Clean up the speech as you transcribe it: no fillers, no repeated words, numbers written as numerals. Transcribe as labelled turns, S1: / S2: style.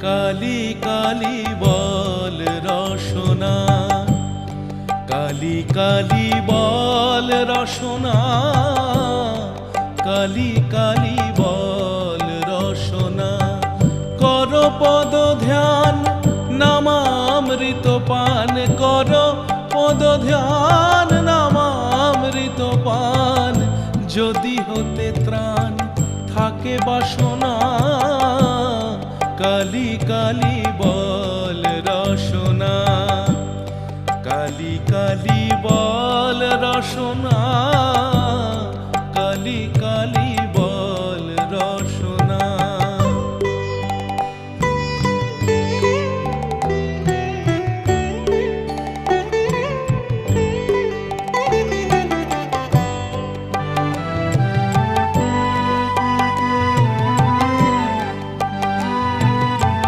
S1: কালি কালি বল রসনা, কালি কালি বল রসনা, কালি কালি বল রসনা। কর পদ ধ্যান নামামৃত পান, কর পদ ধ্যান নামামৃত পান। যদি হতে ত্রাণ থাকে বাসনা, কালি কালি বল রসনা, কালি কালি বল রসনা।